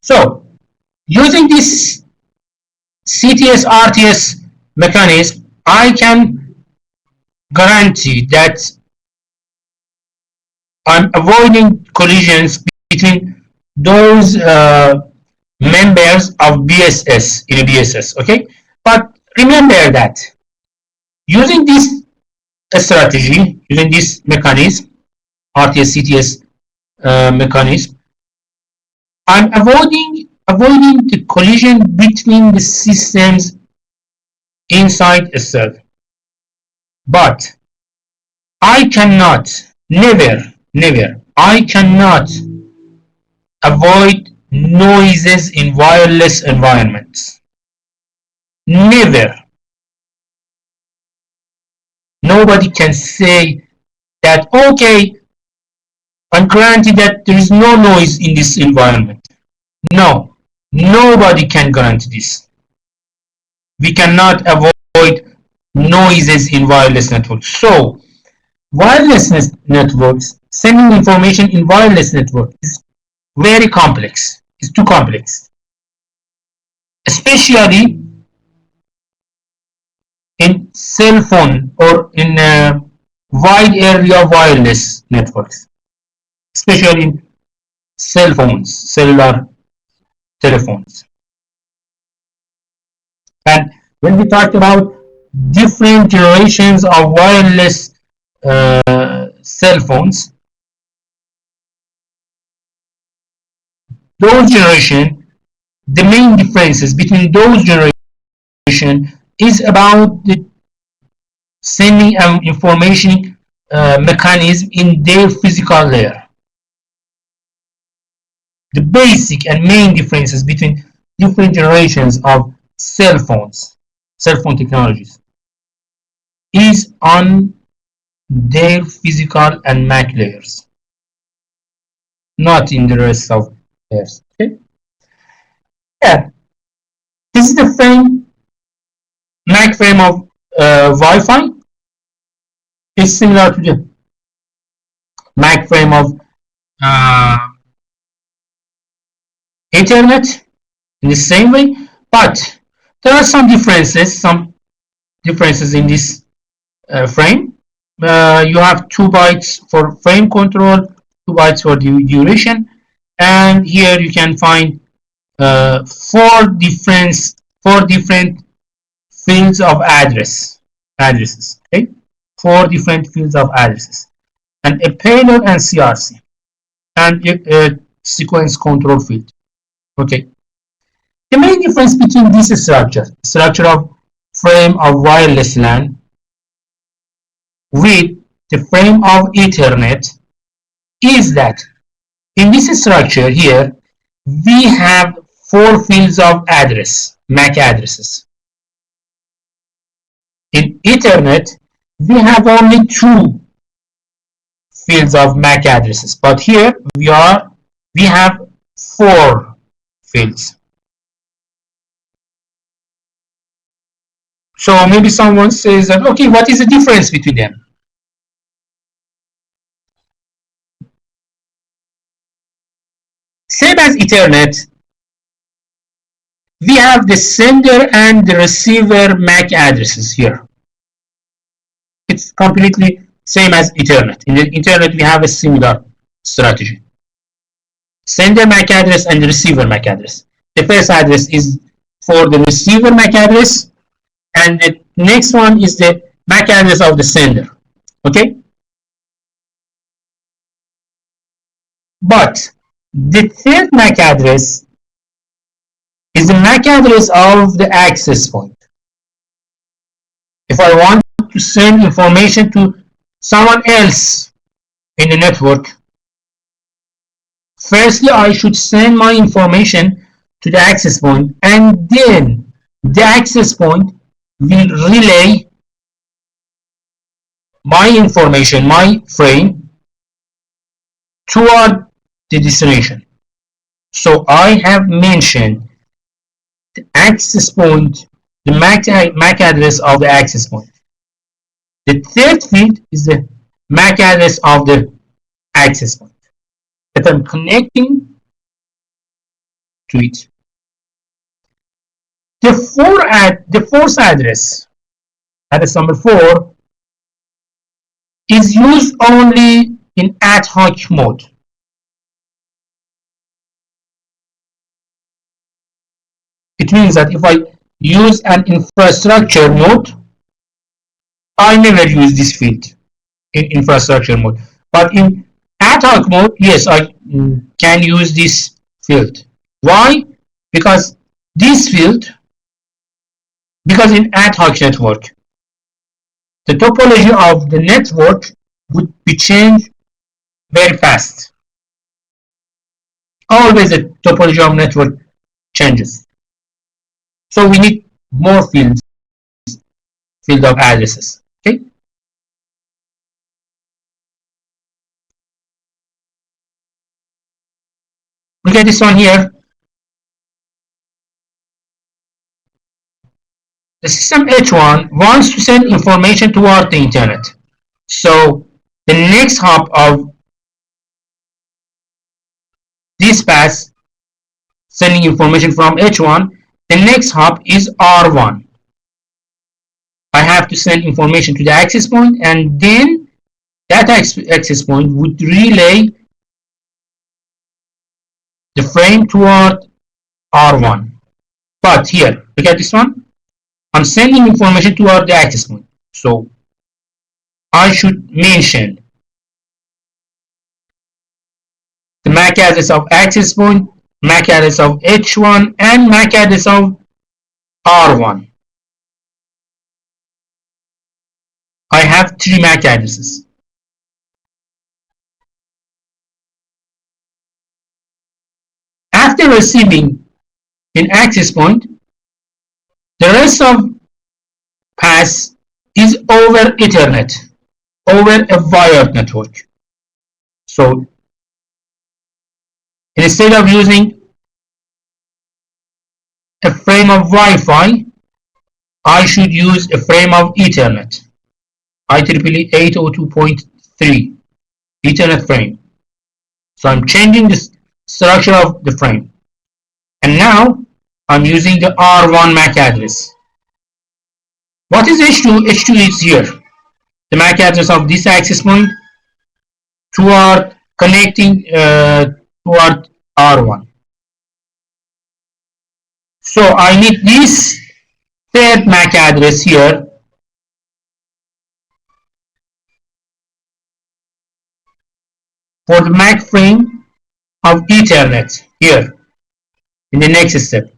So using this CTS RTS mechanism, I can guarantee that I'm avoiding collisions between those members of BSS in a BSS. Okay, but remember that using this strategy, using this mechanism, RTS CTS mechanism, I'm avoiding the collision between the systems inside itself. But I cannot, never, I cannot avoid noises in wireless environments. Never. Nobody can say that, okay, I'm granted that there is no noise in this environment. No, nobody can guarantee this. We cannot avoid noises in wireless networks. So, wireless networks, sending information in wireless network is very complex. It's too complex. Especially in cell phone or in wide area wireless networks. Especially in cell phones, cellular telephones. And when we talked about different generations of wireless cell phones, those generation, the main differences between those generation is about the sending information mechanism in their physical layer. The basic and main differences between different generations of cell phone technologies is on their physical and MAC layers, not in the rest of layers. Okay? Yeah, this is the frame, MAC frame of Wi-Fi. It's similar to the MAC frame of Ethernet in the same way, but there are some differences in this frame. You have 2 bytes for frame control, 2 bytes for the duration, and here you can find 4 different fields of addresses. Okay, 4 different fields of addresses, and a payload and CRC, and a sequence control field. Okay. The main difference between this structure of frame of wireless LAN with the frame of Ethernet is that in this structure here, we have 4 fields of address, MAC addresses. In Ethernet, we have only 2 fields of MAC addresses, but here we have 4 fields. So maybe someone says that, okay, what is the difference between them? Same as Ethernet, we have the sender and the receiver MAC addresses here. It's completely same as Ethernet. In the Ethernet, we have a similar strategy. Sender MAC address and the receiver MAC address. The first address is for the receiver MAC address, and the next one is the MAC address of the sender. Okay? But the third MAC address is the MAC address of the access point. If I want to send information to someone else in the network, firstly, I should send my information to the access point, and then the access point will relay my information, my frame, toward the destination. So I have mentioned the access point, the MAC address of the access point. The third field is the MAC address of the access point that I'm connecting to it. The fourth address number 4, is used only in ad hoc mode. It means that if I use an infrastructure mode, I never use this field in infrastructure mode. But in ad hoc mode, yes, I can use this field. Why? Because in ad hoc network, the topology of the network would be changed very fast. Always the topology of network changes. So we need more field of addresses. Okay. Look at this one here. The system H1 wants to send information toward the internet. So the next hop of this path, sending information from H1, the next hop is R1. I have to send information to the access point, and then that access point would relay the frame toward R1. But here, look at this one. I'm sending information toward the access point. So I should mention the MAC address of access point, MAC address of H1, and MAC address of R1. I have 3 MAC addresses. After receiving an access point, the rest of path is over Ethernet, over a wired network. So instead of using a frame of Wi-Fi, I should use a frame of Ethernet, IEEE 802.3 Ethernet frame. So I'm changing the structure of the frame. And now I'm using the R1 MAC address. What is H2? H2 is here. The MAC address of this access point toward connecting toward R1. So I need this third MAC address here for the MAC frame of Ethernet here in the next step.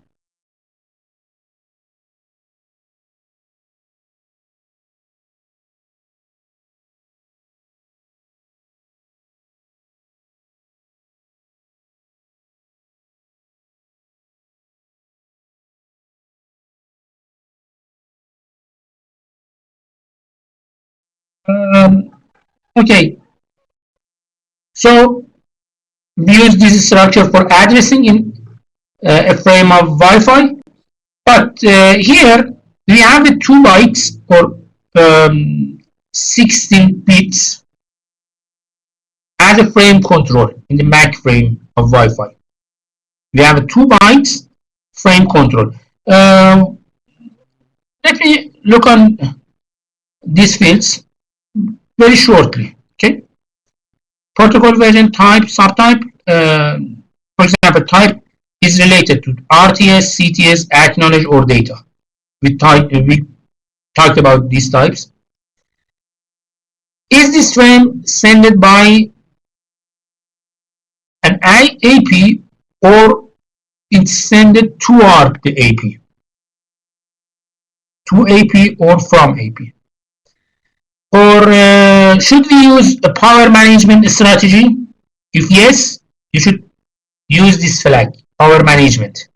Okay, so we use this structure for addressing in a frame of Wi-Fi, but here we have the 2 bytes or 16 bits as a frame control in the MAC frame of Wi-Fi. We have a 2 bytes frame control. Let me look on these fields very shortly. Okay. Protocol version, type, subtype. For example, type is related to RTS, CTS, acknowledge, or data. We talked about these types. Is this frame sent by an AP or it's sent toward the AP? To AP or from AP? Or should we use a power management strategy? If yes, you should use this flag, power management.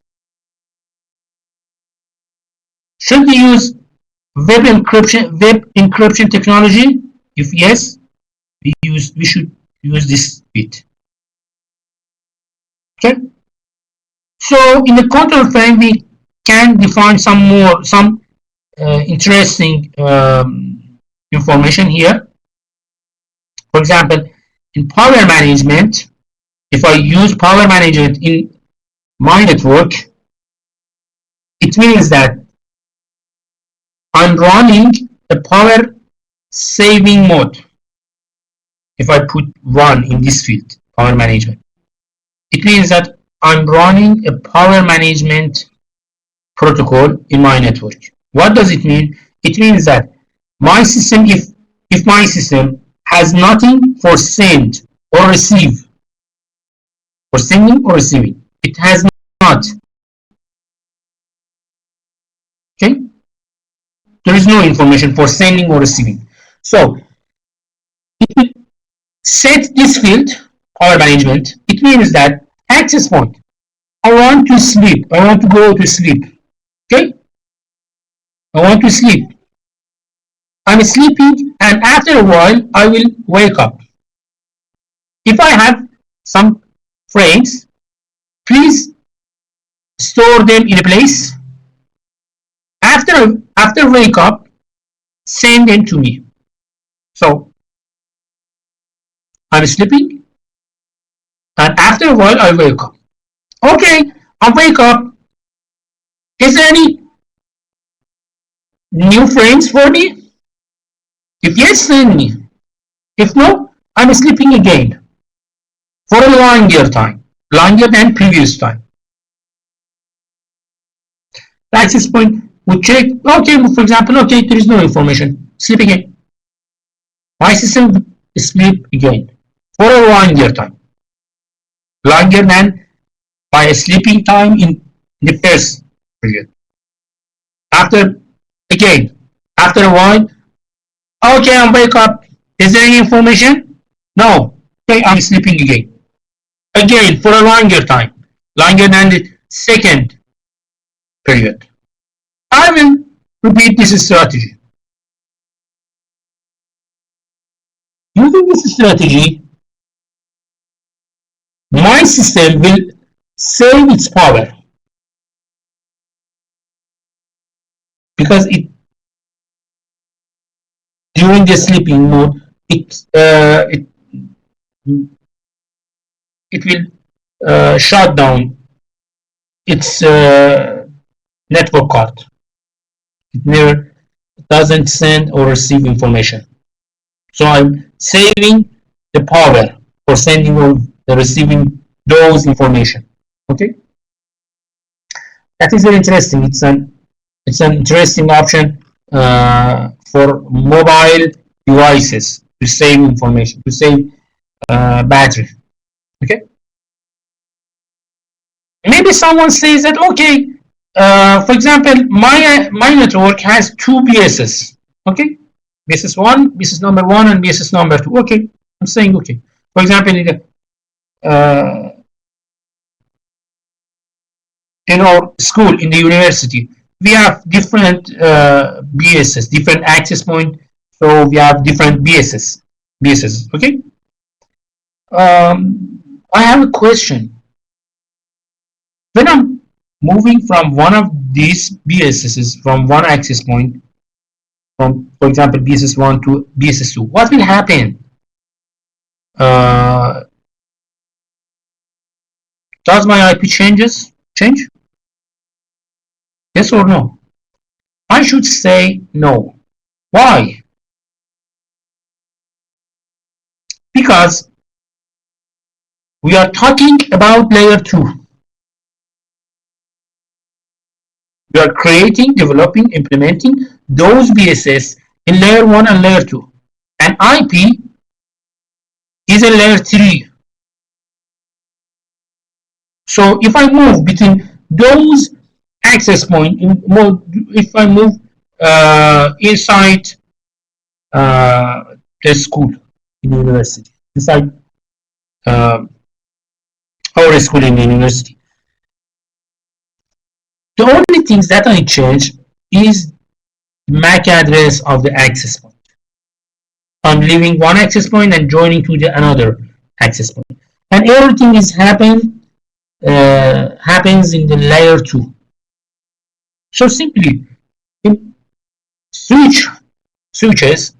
Should we use web encryption technology? If yes, we should use this bit. Okay. So in the control frame, we can define some interesting information here. For example, in power management, if I use power management in my network, it means that I'm running a power saving mode. If I put 1 in this field, power management, it means that I'm running a power management protocol in my network. What does it mean? It means that my system, if my system has nothing for send or receive, for sending or receiving, it has not. Okay? There is no information for sending or receiving. So, if we set this field, power management, it means that access point, I want to sleep, I want to go to sleep. Okay? I want to sleep. I'm sleeping, and after a while, I will wake up. If I have some frames, please store them in a place. After wake up, send them to me. So I'm sleeping, and after a while I wake up. Okay, I wake up. Is there any new frames for me? If yes, send me. If no, I'm sleeping again for a longer time, longer than previous time. The access point would check, okay, for example, okay, there is no information, sleep again. My system will sleep again for a longer time, longer than my sleeping time in the first period. After a while, okay, I wake up. Is there any information? No. Okay, I'm sleeping again. Again, for a longer time, longer than the second period. I will repeat this strategy. Using this strategy, my system will save its power because during the sleeping mode, it will shut down its network card. It never doesn't send or receive information. So I'm saving the power for sending or receiving those information. Okay, that is very interesting. It's an interesting option for mobile devices to save information, to save battery. Okay. Maybe someone says that, okay, for example, my network has 2 BSS. Okay, BSS 1, BSS number 1, and BSS number 2. Okay, I'm saying okay. For example, in our school, in the university, we have different BSS, different access point. So we have different BSS. Okay. I have a question. When I'm moving from one of these BSSs from one access point, from, for example, BSS 1 to BSS 2, what will happen? Does my IP change? Yes or no? I should say no. Why? Because we are talking about layer 2. We are creating, developing, implementing those BSS in layer 1 and layer 2. And IP is a layer 3. So if I move between those access points, if I move inside the school, in the university, inside our school in the university, the only things that I change is MAC address of the access point. I'm leaving one access point and joining to the another access point, and everything is happens in the layer 2. So simply, in switches,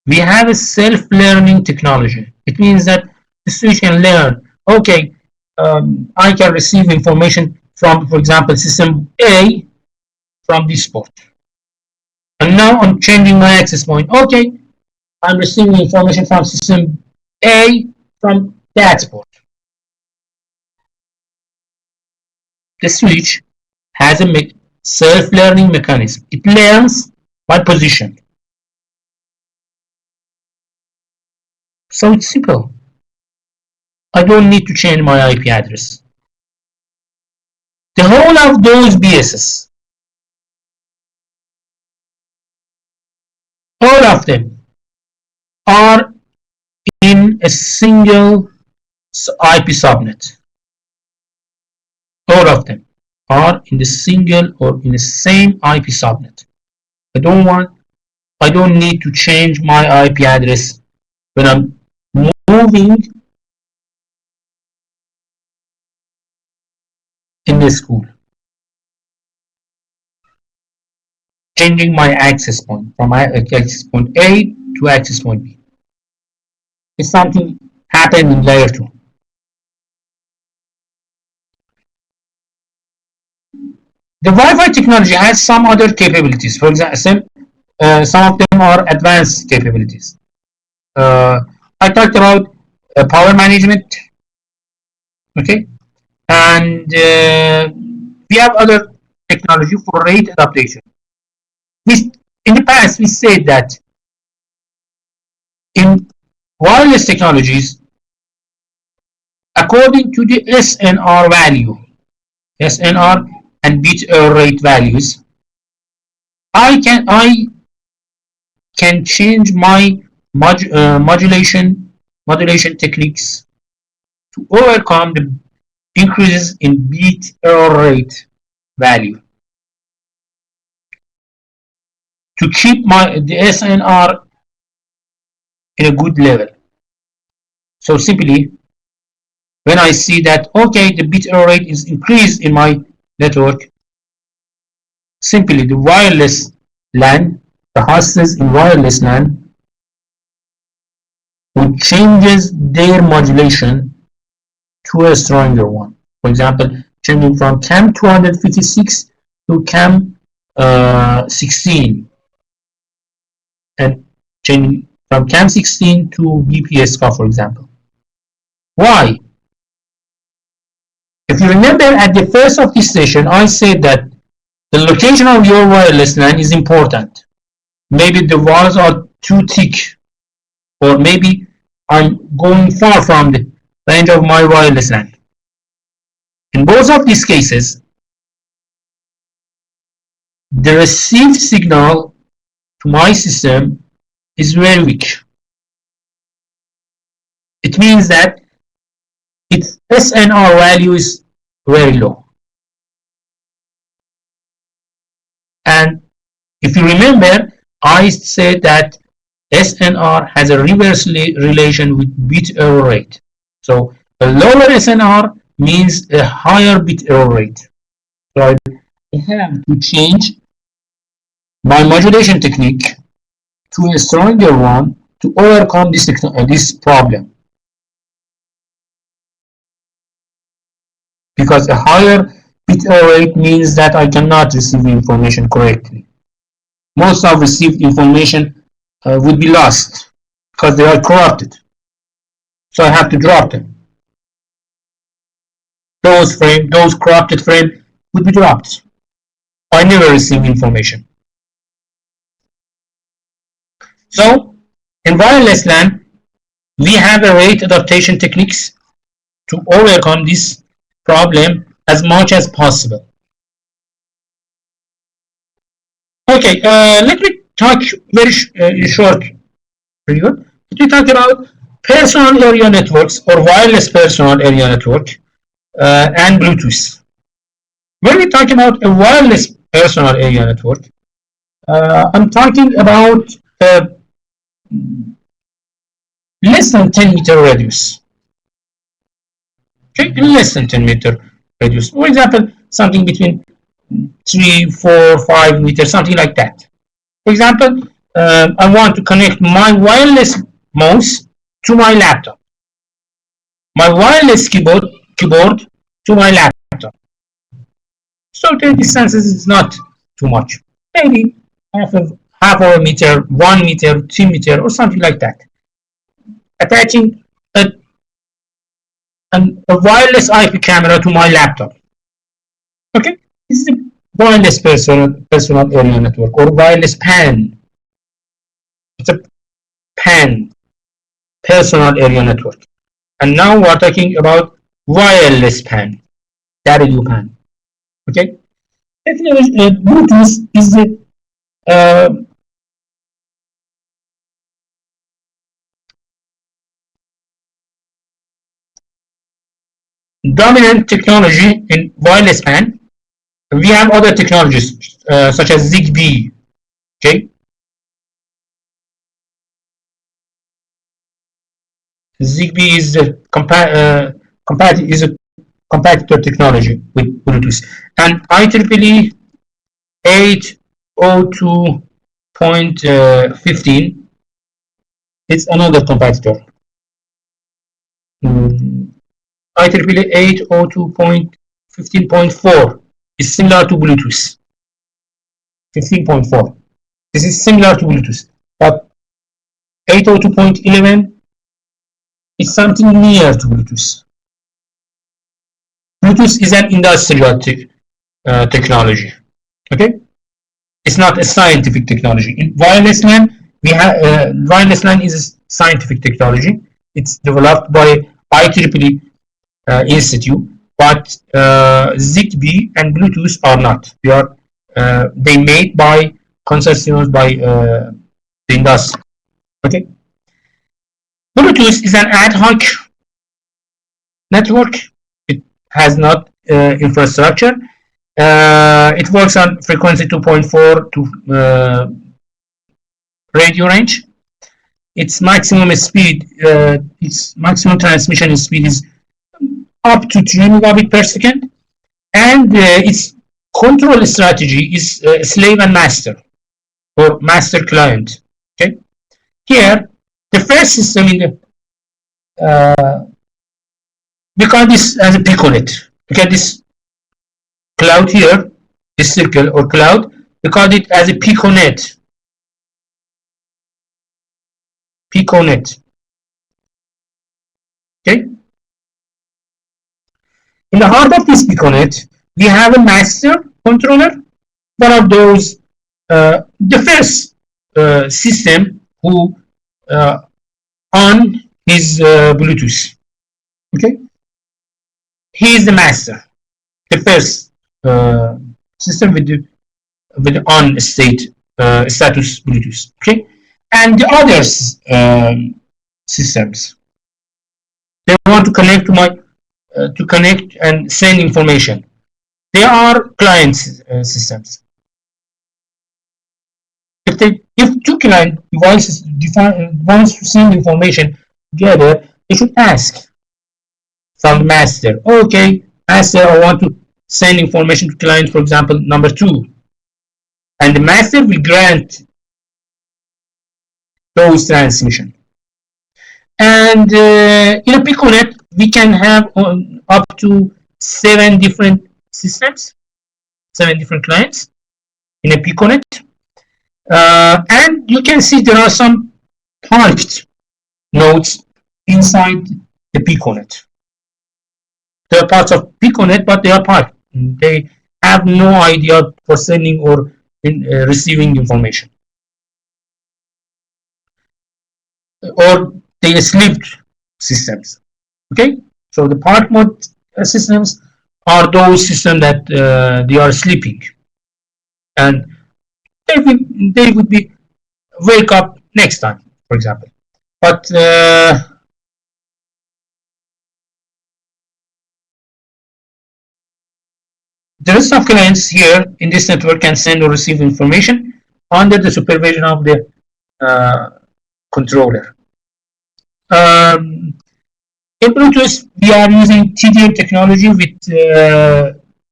we have a self-learning technology. It means that the switch can learn. Okay, I can receive information from, for example, system A from this port. And now I'm changing my access point. Okay, I'm receiving information from system A from that port. The switch has a self-learning mechanism. It learns my position. So it's simple. I don't need to change my IP address. The whole of those BSS, all of them are in a single IP subnet. All of them are in the single or in the same IP subnet. I don't need to change my IP address when I'm moving in the school. Changing my access point from access point A to access point B. If something happened in layer 2. The Wi-Fi technology has some other capabilities. For example, some of them are advanced capabilities. I talked about power management, okay, and we have other technology for rate adaptation. In the past, we said that in wireless technologies, according to the SNR value, SNR and bit error rate values, I can change my modulation techniques to overcome the increases in bit error rate value, to keep the SNR in a good level. So simply, when I see that, okay, the bit error rate is increased in my network, simply the wireless LAN, the hosts in wireless LAN would changes their modulation to a stronger one. For example, changing from CAM 256 to CAM 16, and changing from CAM 16 to BPSK, for example. Why? If you remember, at the first of this session, I said that the location of your wireless LAN is important. Maybe the walls are too thick, or maybe I'm going far from the range of my wireless LAN. In both of these cases, the received signal to my system is very weak. It means that its SNR value is very low. And if you remember, I said that SNR has a reverse relation with bit error rate. So a lower SNR means a higher bit error rate. So I have to change my modulation technique to a stronger one to overcome this problem. Because a higher bit error rate means that I cannot receive information correctly. Most of received information would be lost because they are corrupted. So I have to drop them. Those corrupted frames would be dropped. I never receive information. So in wireless LAN, we have a rate adaptation techniques to overcome this problem as much as possible. Okay, let me talk very short period. Let me talk about personal area networks or wireless personal area network and Bluetooth. When we talk about a wireless personal area network, I'm talking about less than 10 meter radius. Okay, less than 10 meter radius. For example, something between 3, 4, 5 meters, something like that. For example, I want to connect my wireless mouse to my laptop, my wireless keyboard to my laptop. So the distances is not too much. Maybe half of a meter, 1 meter, 2 meter, or something like that. Attaching a wireless IP camera to my laptop. Okay, this is a wireless personal area network, or wireless PAN. It's a PAN, personal area network. And now we are talking about wireless PAN, WPAN. Okay, Bluetooth is the dominant technology in wireless PAN. We have other technologies such as Zigbee. Okay, Zigbee is a competitor technology with Bluetooth, and IEEE 802.15 is another competitor. IEEE 802.15.4 is similar to Bluetooth. 15.4. This is similar to Bluetooth, but 802.11 is something near to Bluetooth. Bluetooth is an industrial technology. Okay, it's not a scientific technology. In wireless LAN, we have wireless LAN is a scientific technology. It's developed by IEEE Institute, but Zigbee and Bluetooth are not. They made by consortiums by the industry. Okay, Bluetooth is an ad hoc network. It has not infrastructure. It works on frequency 2.4 to radio range. Its maximum speed, its maximum transmission speed is up to 3 megabit per second, and its control strategy is slave and master, or master client. Okay, here the first system in the we call this as a piconet. Look at this cloud here, this circle or cloud. We call it as a piconet. Piconet. Okay. In the heart of this piconet, we have a master controller. One of those, the first system who on his Bluetooth. Okay. He is the master, the first system with the on state status Bluetooth. Okay, and the others systems, they want to connect to my to connect and send information. They are client systems. If two client devices wants to send information together, they should ask from the master. Okay, master, I want to send information to client, for example, number 2. And the master will grant those transmission. And in a piconet, we can have up to 7 different systems, 7 different clients in a piconet. And you can see there are some parked nodes inside the piconet. They are parts of piconet, but they are parked. They have no idea for sending or receiving information. Or they are slept systems. Okay, so the park mode systems are those systems that they are sleeping, and they would be wake up next time, for example. But the rest of clients here in this network can send or receive information under the supervision of the controller. In Bluetooth, we are using TDM technology with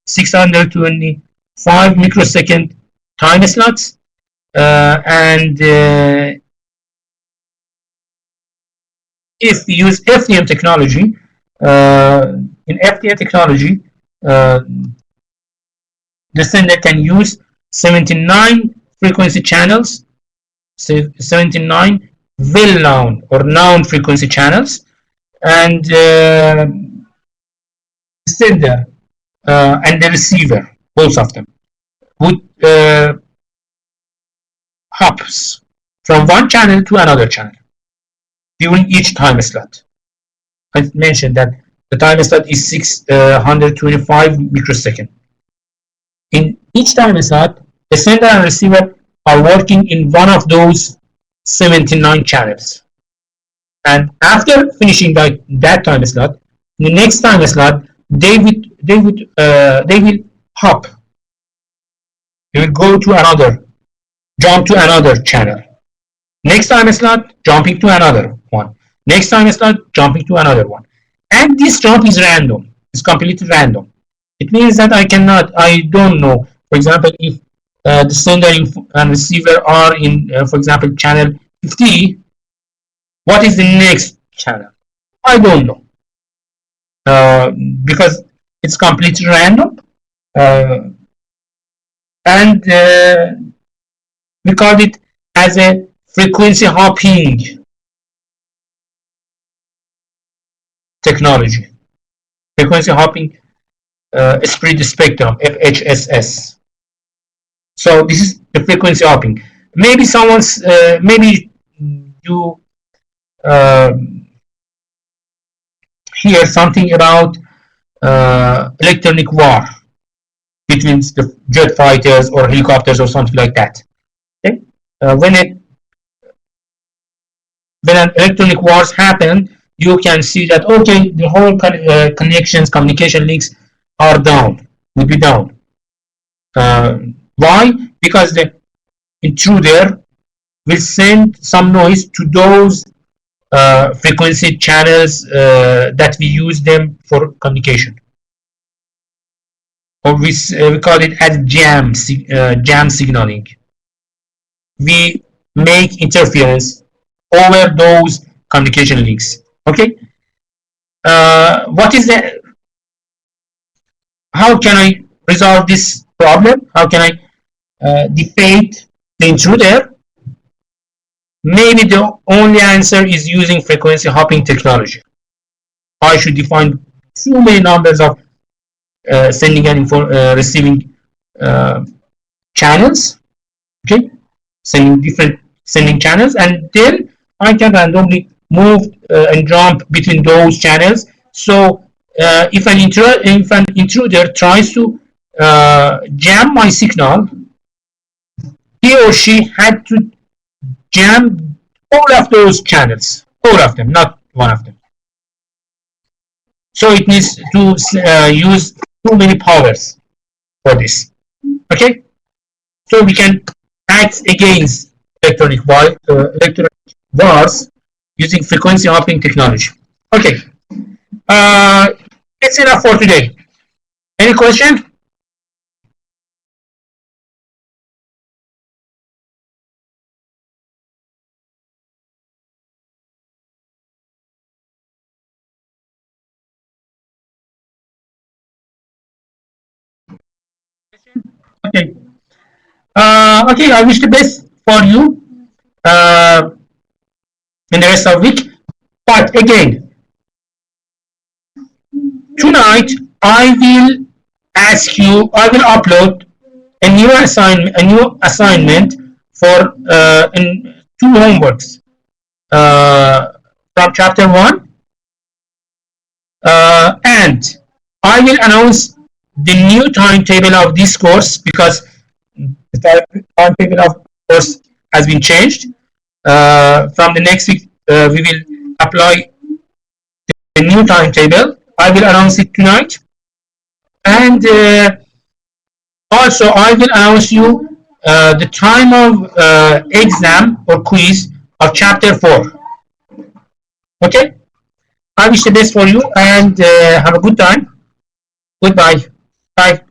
625 microsecond time slots, and if we use FDM technology, in FDM technology, the sender can use 79 frequency channels, 79 well known or known frequency channels, and sender and the receiver, both of them, would hops from one channel to another channel during each time slot. I mentioned that the time slot is 625 microseconds. In each time slot, the sender and receiver are working in one of those 79 channels. And after finishing that time slot, in the next time slot, they will hop. They will go to another, jump to another channel. Next time slot, jumping to another one. Next time slot, jumping to another one. And this jump is random. It's completely random. It means that I don't know, for example, if the sender and receiver are in, for example, channel 50, what is the next channel? I don't know. Because it's completely random. And we call it as a frequency hopping technology. Frequency hopping spread spectrum, FHSS. So this is the frequency hopping. Maybe someone's, maybe you hear something about electronic war between the jet fighters or helicopters or something like that. Okay? When an electronic wars happen, you can see that, okay, the whole connections, communication links are down, will be down. Why? Because the intruder will send some noise to those frequency channels that we use them for communication. Or we call it as jam signaling. We make interference over those communication links. Okay. What is the? How can I resolve this problem? How can I defeat the intruder? Maybe the only answer is using frequency hopping technology. I should define too many numbers of sending and receiving channels. Okay, different sending channels, and then I can randomly move and jump between those channels. So if an intruder tries to jam my signal, he or she had to jam all of those channels, all of them, not one of them. So it needs to use too many powers for this. Okay, so we can act against electronic wars using frequency hopping technology. Okay, that's enough for today. Any question? Okay. Okay, I wish the best for you in the rest of the week. But again, tonight I will upload a new assignment for in 2 homeworks from chapter 1, and I will announce the new timetable of this course, because the timetable of course has been changed. From the next week, we will apply the new timetable. I will announce it tonight, and also I will announce you the time of exam or quiz of chapter 4. Okay, I wish the best for you, and have a good time. Goodbye. Bye.